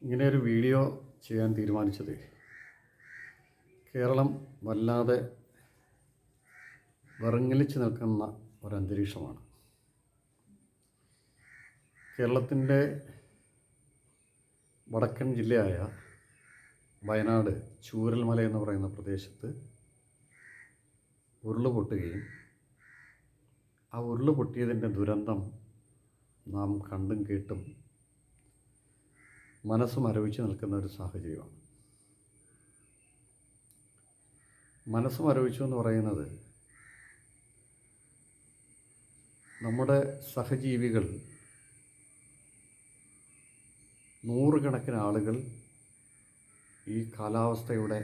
ഇങ്ങനെയൊരു വീഡിയോ ചെയ്യാൻ തീരുമാനിച്ചത് കേരളം വല്ലാതെ വിറങ്ങലിച്ച് നിൽക്കുന്ന ഒരന്തരീക്ഷമാണ്. കേരളത്തിൻ്റെ വടക്കൻ ജില്ലയായ വയനാട് ചൂരൽമല എന്ന് പറയുന്ന പ്രദേശത്ത് ഉരുളുപൊട്ടുകയും ആ ഉരുളുപൊട്ടിയതിൻ്റെ ദുരന്തം നാം കണ്ടും കേട്ടും മനസ്സ് മരവിച്ച് നിൽക്കുന്ന ഒരു സാഹചര്യമാണ്. മനസ്സ് മരവിച്ചു എന്ന് പറയുന്നത് നമ്മുടെ സഹജീവികൾ നൂറുകണക്കിന് ആളുകൾ ഈ കാലാവസ്ഥയുടെ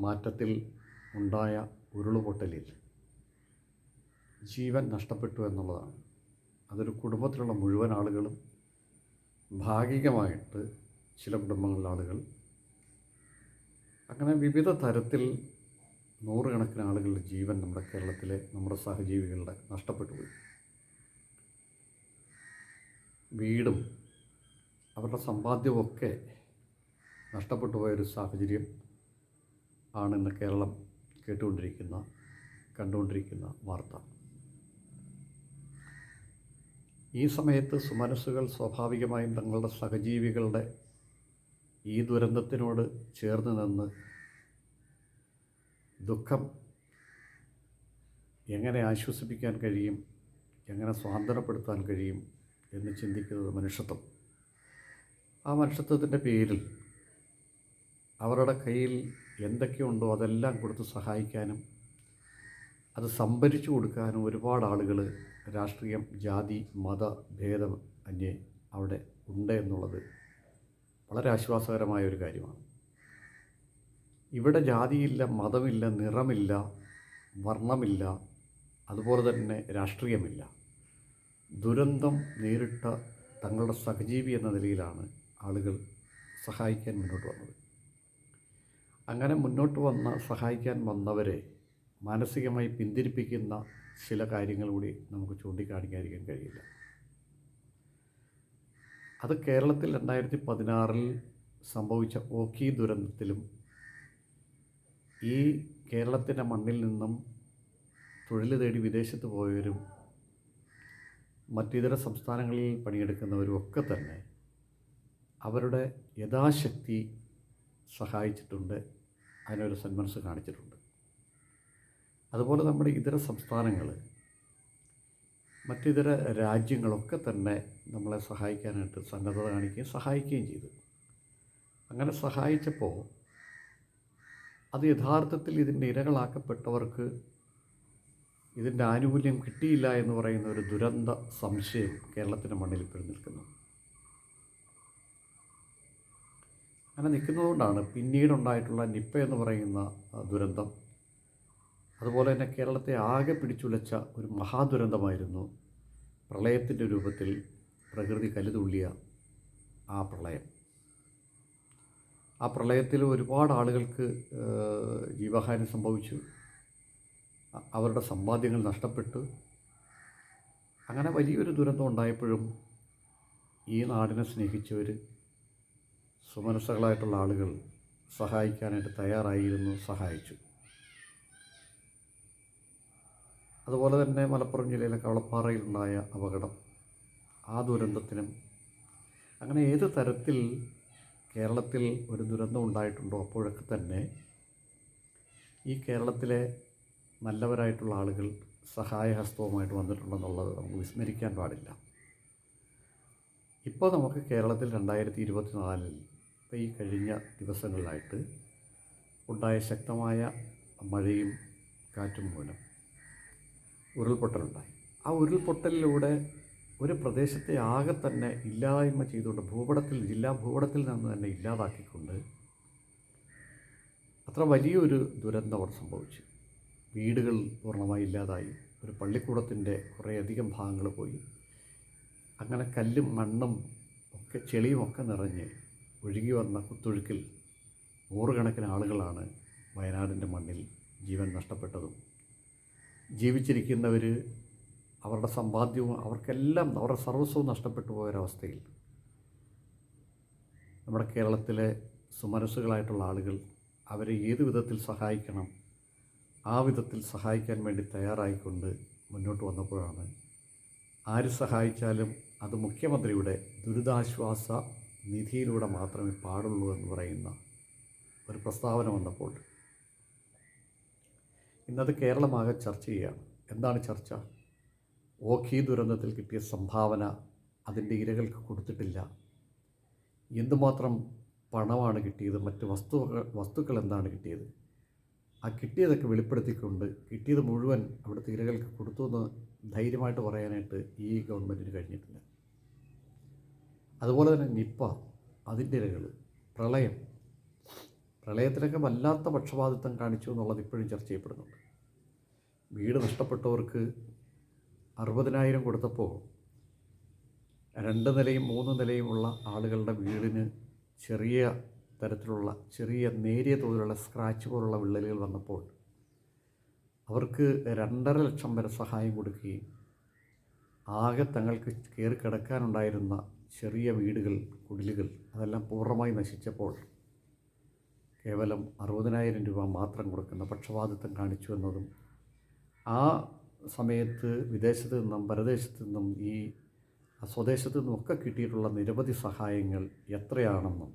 മാറ്റത്തിൽ ഉണ്ടായ ഉരുളുപൊട്ടലിൽ ജീവൻ നഷ്ടപ്പെട്ടു എന്നുള്ളതാണ്. അതൊരു കുടുംബത്തിലുള്ള മുഴുവൻ ആളുകളും, ഭാഗികമായിട്ട് ചില കുടുംബങ്ങളിലെ ആളുകൾ, അങ്ങനെ വിവിധ തരത്തിൽ നൂറുകണക്കിന് ആളുകളുടെ ജീവൻ നമ്മുടെ കേരളത്തിലെ നമ്മുടെ സഹജീവികളുടെ നഷ്ടപ്പെട്ടു പോയി. വീടും അവരുടെ സമ്പാദ്യവുമൊക്കെ നഷ്ടപ്പെട്ടു പോയൊരു സാഹചര്യം ആണ് ഇന്ന് കേരളം കണ്ടുകൊണ്ടിരിക്കുന്ന വാർത്ത. ഈ സമയത്ത് സുമനസ്സുകൾ സ്വാഭാവികമായും തങ്ങളുടെ സഹജീവികളുടെ ഈ ദുരന്തത്തിനോട് ചേർന്ന് നിന്ന് ദുഃഖം എങ്ങനെ ആശ്വസിപ്പിക്കാൻ കഴിയും, എങ്ങനെ സ്വാതന്ത്ര്യപ്പെടുത്താൻ കഴിയും എന്ന് ചിന്തിക്കുന്നത് മനുഷ്യത്വം. ആ മനുഷ്യത്വത്തിൻ്റെ പേരിൽ അവരുടെ കയ്യിൽ എന്തൊക്കെയുണ്ടോ അതെല്ലാം കൊടുത്ത് സഹായിക്കാനും അത് സംഭരിച്ചു കൊടുക്കാനും ഒരുപാട് ആളുകൾ, രാഷ്ട്രീയം, ജാതി, മത ഭേദം അന്യേ അവിടെ ഉണ്ട് എന്നുള്ളത് വളരെ ആശ്വാസകരമായ ഒരു കാര്യമാണ്. ഇവിടെ ജാതിയില്ല, മതമില്ല, നിറമില്ല, വർണ്ണമില്ല, അതുപോലെ തന്നെ രാഷ്ട്രീയമില്ല. ദുരന്തം നേരിട്ട തങ്ങളുടെ സഹജീവി എന്ന നിലയിലാണ് ആളുകൾ സഹായിക്കാൻ മുന്നോട്ട് വന്നത്. അങ്ങനെ മുന്നോട്ട് സഹായിക്കാൻ വന്നവരെ മാനസികമായി പിന്തിരിപ്പിക്കുന്ന ചില കാര്യങ്ങൾ കൂടി നമുക്ക് ചൂണ്ടിക്കാണിക്കാതിരിക്കാൻ കഴിയില്ല. അത് കേരളത്തിൽ 2016 സംഭവിച്ച ഓഖി ദുരന്തത്തിലും ഈ കേരളത്തിൻ്റെ മണ്ണിൽ നിന്നും തൊഴിൽ തേടി വിദേശത്ത് പോയവരും മറ്റിതര സംസ്ഥാനങ്ങളിൽ പണിയെടുക്കുന്നവരും ഒക്കെ തന്നെ അവരുടെ യഥാശക്തി സഹായിച്ചിട്ടുണ്ട്, അതിനൊരു സന്മനസ്സ് കാണിച്ചിട്ടുണ്ട്. അതുപോലെ നമ്മുടെ ഇതര സംസ്ഥാനങ്ങൾ, മറ്റിതര രാജ്യങ്ങളൊക്കെ തന്നെ നമ്മളെ സഹായിക്കാനായിട്ട് സന്നദ്ധത കാണിക്കുകയും സഹായിക്കുകയും ചെയ്തു. അങ്ങനെ സഹായിച്ചപ്പോൾ അത് യഥാർത്ഥത്തിൽ ഇതിൻ്റെ ഇരകളാക്കപ്പെട്ടവർക്ക് ഇതിൻ്റെ ആനുകൂല്യം കിട്ടിയില്ല എന്ന് പറയുന്ന ഒരു ദുരന്ത സംശയം കേരളത്തിൻ്റെ മണ്ണിൽ ഇപ്പോഴും നിൽക്കുന്നു. അങ്ങനെ നിൽക്കുന്നതുകൊണ്ടാണ് പിന്നീടുണ്ടായിട്ടുള്ള നിപ്പ എന്ന് പറയുന്ന ദുരന്തം, അതുപോലെ തന്നെ കേരളത്തെ ആകെ പിടിച്ചുലച്ച ഒരു മഹാദുരന്തമായിരുന്നു പ്രളയത്തിൻ്റെ രൂപത്തിൽ പ്രകൃതി കലിതുള്ളിയ ആ പ്രളയം. ആ പ്രളയത്തിൽ ഒരുപാട് ആളുകൾക്ക് ജീവഹാനി സംഭവിച്ചു, അവരുടെ സമ്പാദ്യങ്ങൾ നഷ്ടപ്പെട്ടു. അങ്ങനെ വലിയൊരു ദുരന്തം ഉണ്ടായപ്പോഴും ഈ നാടിനെ സ്നേഹിച്ചവർ, സുമനസ്സുകളായിട്ടുള്ള ആളുകൾ സഹായിക്കാനായിട്ട് തയ്യാറായിരുന്നു, സഹായിച്ചു. അതുപോലെ തന്നെ മലപ്പുറം ജില്ലയിലെ കവളപ്പാറയിലുണ്ടായ അപകടം, ആ ദുരന്തത്തിനും, അങ്ങനെ ഏത് തരത്തിൽ കേരളത്തിൽ ഒരു ദുരന്തം ഉണ്ടായിട്ടുണ്ടോ അപ്പോഴൊക്കെ തന്നെ ഈ കേരളത്തിലെ നല്ലവരായിട്ടുള്ള ആളുകൾ സഹായഹസ്തവുമായിട്ട് വന്നിട്ടുണ്ടെന്നുള്ളത് നമുക്ക് വിസ്മരിക്കാൻ പാടില്ല. ഇപ്പോൾ നമുക്ക് കേരളത്തിൽ 2024 ഇപ്പോൾ ഈ കഴിഞ്ഞ ദിവസങ്ങളിലായിട്ട് ഉണ്ടായ ശക്തമായ മഴയും കാറ്റും മൂലം ഉരുൾപൊട്ടലുണ്ടായി. ആ ഉരുൾപൊട്ടലിലൂടെ ഒരു പ്രദേശത്തെ ആകെ തന്നെ ഇല്ലായ്മ ചെയ്തുകൊണ്ട് ജില്ലാ ഭൂപടത്തിൽ നിന്ന് തന്നെ ഇല്ലാതാക്കിക്കൊണ്ട് അത്ര വലിയൊരു ദുരന്തം അവിടെ സംഭവിച്ചു. വീടുകൾ പൂർണ്ണമായി ഇല്ലാതായി, ഒരു പള്ളിക്കൂടത്തിൻ്റെ കുറേയധികം ഭാഗങ്ങൾ പോയി. അങ്ങനെ കല്ലും മണ്ണും ഒക്കെ ചെളിയുമൊക്കെ നിറഞ്ഞ് ഒഴുകി വന്ന കുത്തൊഴുക്കിൽ നൂറുകണക്കിന് ആളുകളാണ് വയനാടിൻ്റെ മണ്ണിൽ ജീവൻ നഷ്ടപ്പെട്ടതും. ജീവിച്ചിരിക്കുന്നവർ അവരുടെ സമ്പാദ്യവും അവർക്കെല്ലാം അവരുടെ സർവസ്വവും നഷ്ടപ്പെട്ടു പോയൊരവസ്ഥയിൽ നമ്മുടെ കേരളത്തിലെ സുമനസ്സുകളായിട്ടുള്ള ആളുകൾ അവരെ ഏത് വിധത്തിൽ സഹായിക്കണം ആ വിധത്തിൽ സഹായിക്കാൻ വേണ്ടി തയ്യാറായിക്കൊണ്ട് മുന്നോട്ട് വന്നപ്പോഴാണ് ആര് സഹായിച്ചാലും അത് മുഖ്യമന്ത്രിയുടെ ദുരിതാശ്വാസ നിധിയിലൂടെ മാത്രമേ പാടുള്ളൂ എന്ന് പറയുന്ന ഒരു പ്രസ്താവന വന്നപ്പോൾ ഇന്നത് കേരളമാകെ ചർച്ച ചെയ്യുകയാണ്. എന്താണ് ചർച്ച? ഓഖി ദുരന്തത്തിൽ കിട്ടിയ സംഭാവന അതിൻ്റെ ഇരകൾക്ക് കൊടുത്തിട്ടില്ല, എന്തുമാത്രം പണമാണ് കിട്ടിയത്, മറ്റ് വസ്തുക്കൾ എന്താണ് കിട്ടിയത്, ആ കിട്ടിയതൊക്കെ വെളിപ്പെടുത്തിക്കൊണ്ട് കിട്ടിയത് മുഴുവൻ അവിടുത്തെ ഇരകൾക്ക് കൊടുത്തു എന്ന് ധൈര്യമായിട്ട് പറയാനായിട്ട് ഈ ഗവൺമെൻറ്റിന് കഴിഞ്ഞിട്ടില്ല. അതുപോലെ തന്നെ നിപ്പ, അതിൻ്റെ ഇരകൾ, പ്രളയത്തിലൊക്കെ വല്ലാത്ത പക്ഷപാതിത്വം കാണിച്ചു എന്നുള്ളത് ഇപ്പോഴും ചർച്ച ചെയ്യപ്പെടുന്നുണ്ട്. വീട് നഷ്ടപ്പെട്ടവർക്ക് 60,000 കൊടുത്തപ്പോൾ 2 നിലയും 3 നിലയുമുള്ള ആളുകളുടെ വീടിന് ചെറിയ നേരിയ തോതിലുള്ള സ്ക്രാച്ച് പോലുള്ള വിള്ളലുകൾ വന്നപ്പോൾ അവർക്ക് 2.5 ലക്ഷം വരെ സഹായം കൊടുക്കുകയും ആകെ തങ്ങൾക്ക് കയറി കിടക്കാനുണ്ടായിരുന്ന ചെറിയ വീടുകൾ, കുടിലുകൾ അതെല്ലാം പൂർണ്ണമായി നശിച്ചപ്പോൾ കേവലം 60,000 രൂപ മാത്രം കൊടുക്കുന്ന പക്ഷപാതിത്വം കാണിച്ചു എന്നതും, ആ സമയത്ത് വിദേശത്തു നിന്നും പരദേശത്തു നിന്നും ഈ സ്വദേശത്തു നിന്നുമൊക്കെ കിട്ടിയിട്ടുള്ള നിരവധി സഹായങ്ങൾ എത്രയാണെന്നും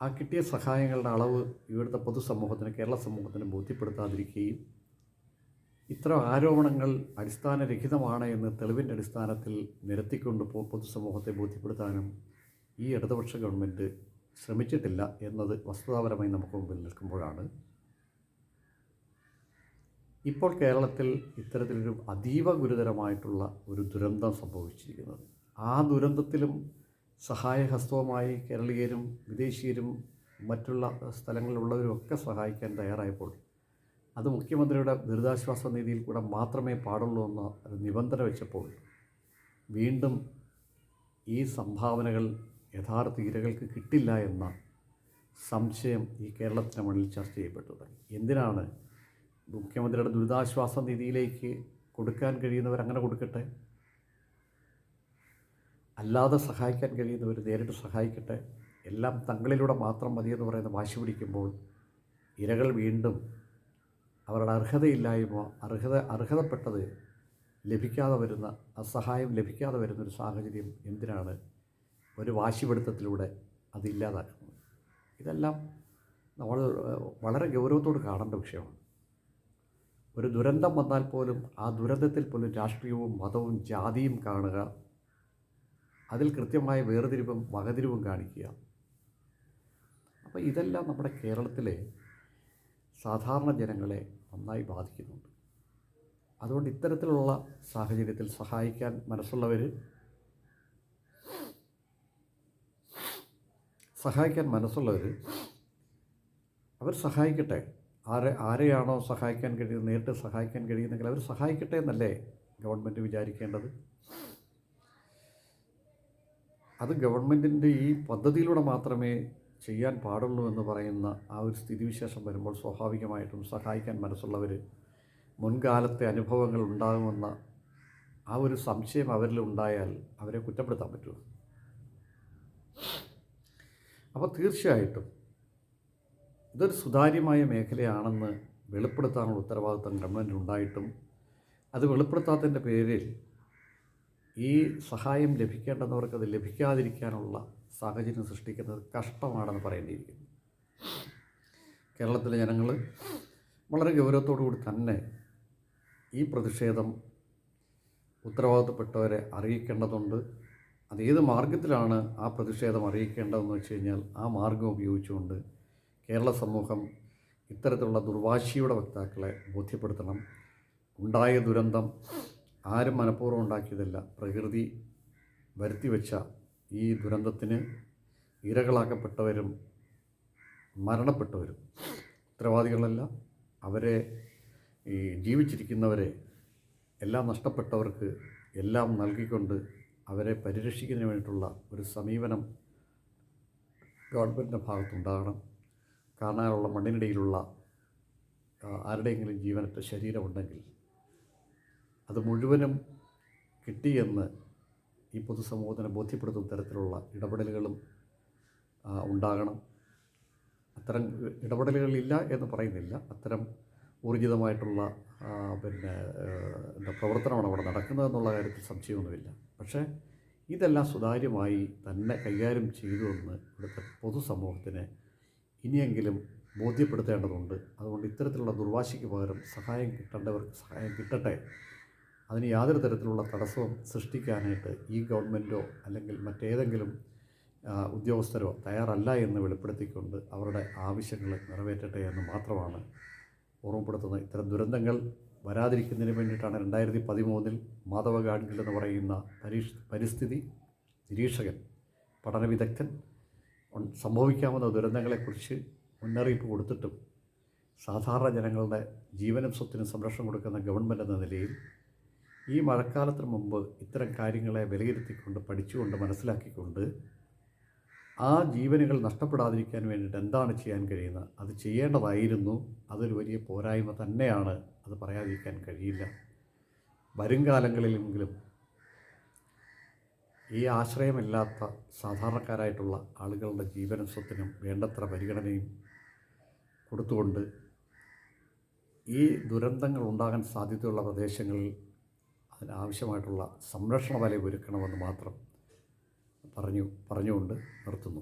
ആ കിട്ടിയ സഹായങ്ങളുടെ അളവ് ഇവിടുത്തെ പൊതുസമൂഹത്തിന്, കേരള സമൂഹത്തിന് ബോധ്യപ്പെടുത്താതിരിക്കുകയും ഇത്തരം ആരോപണങ്ങൾ അടിസ്ഥാനരഹിതമാണ് എന്ന് തെളിവിൻ്റെ അടിസ്ഥാനത്തിൽ നിരത്തിക്കൊണ്ട് പൊതുസമൂഹത്തെ ബോധ്യപ്പെടുത്താനും ഈ ഇടതുപക്ഷ ഗവൺമെൻറ് ശ്രമിച്ചിട്ടില്ല എന്നത് വസ്തുതാപരമായി നമുക്ക് മുമ്പിൽ നിൽക്കുമ്പോഴാണ് ഇപ്പോൾ കേരളത്തിൽ ഇത്തരത്തിലൊരു അതീവ ഗുരുതരമായിട്ടുള്ള ഒരു ദുരന്തം സംഭവിച്ചിരിക്കുന്നത്. ആ ദുരന്തത്തിലും സഹായഹസ്തവുമായി കേരളീയരും വിദേശീയരും മറ്റുള്ള സ്ഥലങ്ങളിലുള്ളവരുമൊക്കെ സഹായിക്കാൻ തയ്യാറായപ്പോൾ അത് മുഖ്യമന്ത്രിയുടെ ദുരിതാശ്വാസ നിധിയിൽ കൂടെ മാത്രമേ പാടുള്ളൂ എന്ന ഒരു നിബന്ധന വെച്ചപ്പോൾ വീണ്ടും ഈ സംഭാവനകൾ യഥാർത്ഥ ഇരകൾക്ക് കിട്ടില്ല എന്ന സംശയം ഈ കേരളത്തിൻ്റെ മണ്ണിൽ ചർച്ച ചെയ്യപ്പെട്ടു തുടങ്ങി. എന്തിനാണ് മുഖ്യമന്ത്രിയുടെ ദുരിതാശ്വാസ നിധിയിലേക്ക് കൊടുക്കാൻ കഴിയുന്നവർ അങ്ങനെ കൊടുക്കട്ടെ, അല്ലാതെ സഹായിക്കാൻ കഴിയുന്നവർ നേരിട്ട് സഹായിക്കട്ടെ, എല്ലാം തങ്ങളിലൂടെ മാത്രം മതിയെന്ന് പറയുന്ന വാശി പിടിക്കുമ്പോൾ ഇരകൾ വീണ്ടും അവരുടെ അർഹതപ്പെട്ടത് ലഭിക്കാതെ വരുന്ന, ആ സഹായം ലഭിക്കാതെ വരുന്നൊരു സാഹചര്യം എന്തിനാണ് ഒരു വാശിപിടുത്തത്തിലൂടെ അതില്ലാതാക്കുന്നത്? ഇതെല്ലാം നമ്മൾ വളരെ ഗൗരവത്തോട് കാണേണ്ട വിഷയമാണ്. ഒരു ദുരന്തം വന്നാൽ പോലും ആ ദുരന്തത്തിൽ പോലും രാഷ്ട്രീയവും മതവും ജാതിയും കാണുക, അതിൽ കൃത്യമായ വേർതിരിവും വകതിരിവും കാണിക്കുക. അപ്പോൾ ഇതെല്ലാം നമ്മുടെ കേരളത്തിലെ സാധാരണ ജനങ്ങളെ നന്നായി ബാധിക്കുന്നുണ്ട്. അതുകൊണ്ട് ഇത്തരത്തിലുള്ള സാഹചര്യത്തിൽ സഹായിക്കാൻ മനസ്സുള്ളവർ അവർ സഹായിക്കട്ടെ. ആരെയാണോ സഹായിക്കാൻ കഴിയുന്നത്, നേരിട്ട് സഹായിക്കാൻ കഴിയുന്നെങ്കിൽ അവർ സഹായിക്കട്ടെ എന്നല്ലേ ഗവൺമെൻറ് വിചാരിക്കേണ്ടത്? അത് ഗവൺമെൻറ്റിൻ്റെ ഈ പദ്ധതിയിലൂടെ മാത്രമേ ചെയ്യാൻ പാടുള്ളൂ എന്ന് പറയുന്ന ആ ഒരു സ്ഥിതിവിശേഷം വരുമ്പോൾ സ്വാഭാവികമായിട്ടും സഹായിക്കാൻ മനസ്സുള്ളവർ മുൻകാലത്തെ അനുഭവങ്ങൾ ഉണ്ടാകുമെന്ന ആ ഒരു സംശയം അവരിൽ ഉണ്ടായാൽ അവരെ കുറ്റപ്പെടുത്താൻ പറ്റുമോ? അപ്പോൾ തീർച്ചയായിട്ടും ഇതൊരു സുതാര്യമായ മേഖലയാണെന്ന് വെളിപ്പെടുത്താനുള്ള ഉത്തരവാദിത്തം ഗവൺമെൻറ്റിനുണ്ടായിട്ടും അത് വെളിപ്പെടുത്താത്തതിൻ്റെ പേരിൽ ഈ സഹായം ലഭിക്കേണ്ടുന്നവർക്ക് അത് ലഭിക്കാതിരിക്കാനുള്ള സാഹചര്യം സൃഷ്ടിക്കുന്നത് കഷ്ടമാണെന്ന് പറയേണ്ടിയിരിക്കുന്നു. കേരളത്തിലെ ജനങ്ങൾ വളരെ ഗൗരവത്തോടുകൂടി തന്നെ ഈ പ്രതിഷേധം ഉത്തരവാദിത്തപ്പെട്ടവരെ അറിയിക്കേണ്ടതുണ്ട്. അതേത് മാർഗത്തിലാണ് ആ പ്രതിഷേധം അറിയിക്കേണ്ടതെന്ന് വെച്ച് കഴിഞ്ഞാൽ ആ മാർഗം ഉപയോഗിച്ചുകൊണ്ട് കേരള സമൂഹം ഇത്തരത്തിലുള്ള ദുർവാശിയുടെ വക്താക്കളെ ബോധ്യപ്പെടുത്തണം. ഉണ്ടായ ദുരന്തം ആരും മനഃപൂർവ്വം ഉണ്ടാക്കിയതല്ല. പ്രകൃതി വരുത്തിവെച്ച ഈ ദുരന്തത്തിന് ഇരകളാക്കപ്പെട്ടവരും മരണപ്പെട്ടവരും ഉത്തരവാദികളല്ല. അവരെ ഈ ജീവിച്ചിരിക്കുന്നവരെ എല്ലാം നഷ്ടപ്പെട്ടവർക്ക് എല്ലാം നൽകിക്കൊണ്ട് അവരെ പരിരക്ഷിക്കുന്നതിന് വേണ്ടിയിട്ടുള്ള ഒരു സമീപനം ഗവൺമെൻറ്റിൻ്റെ ഭാഗത്തുണ്ടാകണം. കാണാനുള്ള മണ്ണിനിടയിലുള്ള ആരുടെയെങ്കിലും ജീവനറ്റ ശരീരമുണ്ടെങ്കിൽ അത് മുഴുവനും കിട്ടിയെന്ന് ഈ പൊതുസമൂഹത്തിനെ ബോധ്യപ്പെടുത്തുന്ന തരത്തിലുള്ള ഇടപെടലുകളും ഉണ്ടാകണം. അത്തരം ഇടപെടലുകളില്ല എന്ന് പറയുന്നില്ല. അത്തരം ഊർജിതമായിട്ടുള്ള പിന്നെ പ്രവർത്തനമാണ് അവിടെ നടക്കുന്നതെന്നുള്ള കാര്യത്തിൽ സംശയമൊന്നുമില്ല. പക്ഷേ ഇതെല്ലാം സുതാര്യമായി തന്നെ കൈകാര്യം ചെയ്തുവെന്ന് ഇവിടുത്തെ പൊതുസമൂഹത്തിന് ഇനിയെങ്കിലും ബോധ്യപ്പെടുത്തേണ്ടതുണ്ട്. അതുകൊണ്ട് ഇത്തരത്തിലുള്ള ദുർവാശിക്ക് പകരം സഹായം കിട്ടേണ്ടവർക്ക് സഹായം കിട്ടട്ടെ. അതിന് യാതൊരു തരത്തിലുള്ള തടസ്സവും സൃഷ്ടിക്കാനായിട്ട് ഈ ഗവൺമെൻറ്റോ അല്ലെങ്കിൽ മറ്റേതെങ്കിലും ഉദ്യോഗസ്ഥരോ തയ്യാറല്ല എന്ന് വെളിപ്പെടുത്തിക്കൊണ്ട് അവരുടെ ആവശ്യങ്ങൾ നിറവേറ്റട്ടെ എന്ന് മാത്രമാണ് ഓർമ്മപ്പെടുത്തുന്നത്. ഇത്തരം ദുരന്തങ്ങൾ വരാതിരിക്കുന്നതിന് വേണ്ടിയിട്ടാണ് 2013 മാധവ ഗാഡ്ഗിൽ എന്ന് പറയുന്ന പരിസ്ഥിതി നിരീക്ഷകൻ, പഠന വിദഗ്ധൻ സംഭവിക്കാവുന്ന ദുരന്തങ്ങളെക്കുറിച്ച് മുന്നറിയിപ്പ് കൊടുത്തിട്ടും സാധാരണ ജനങ്ങളുടെ ജീവനും സ്വത്തിനും സംരക്ഷണം കൊടുക്കുന്ന ഗവൺമെൻറ് എന്ന നിലയിൽ ഈ മഴക്കാലത്തിന് മുമ്പ് ഇത്തരം കാര്യങ്ങളെ വിലയിരുത്തിക്കൊണ്ട് പഠിച്ചുകൊണ്ട് മനസ്സിലാക്കിക്കൊണ്ട് ആ ജീവനുകൾ നഷ്ടപ്പെടാതിരിക്കാൻ വേണ്ടിയിട്ട് എന്താണ് ചെയ്യാൻ കഴിയുന്നത് അത് ചെയ്യേണ്ടതായിരുന്നു. അതൊരു വലിയ പോരായ്മ തന്നെയാണ്, അത് പറയാതിരിക്കാൻ കഴിയില്ല. വരും കാലങ്ങളിലെങ്കിലും ഈ ആശ്രയമില്ലാത്ത സാധാരണക്കാരായിട്ടുള്ള ആളുകളുടെ ജീവനും സ്വത്തിനും വേണ്ടത്ര പരിഗണനയും കൊടുത്തുകൊണ്ട് ഈ ദുരന്തങ്ങൾ ഉണ്ടാകാൻ സാധ്യതയുള്ള പ്രദേശങ്ങളിൽ അതിനാവശ്യമായിട്ടുള്ള സംരക്ഷണ വലയം ഒരുക്കണമെന്ന് മാത്രം പറഞ്ഞുകൊണ്ട് നിർത്തുന്നു.